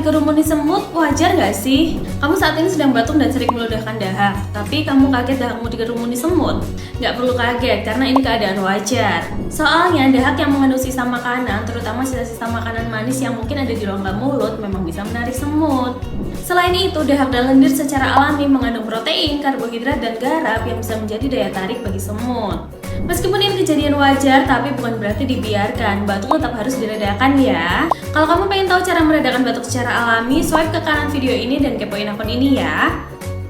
dikerumuni semut, wajar gak sih? Kamu saat ini sedang batuk dan sering meludahkan dahak, tapi kamu kaget dahakmu dikerumuni semut? Gak perlu kaget, karena ini keadaan wajar. Soalnya dahak yang mengandung sisa makanan, terutama sisa-sisa makanan manis yang mungkin ada di rongga mulut, memang bisa menarik semut. Selain itu, dahak dan lendir secara alami mengandung protein, karbohidrat, dan garam yang bisa menjadi daya tarik bagi semut. Meskipun ini kejadian wajar, tapi bukan berarti dibiarkan. Batuk tetap harus diredakan ya. Kalau kamu pengen tahu cara meredakan batuk secara alami, swipe ke kanan video ini dan kepoin akun ini ya.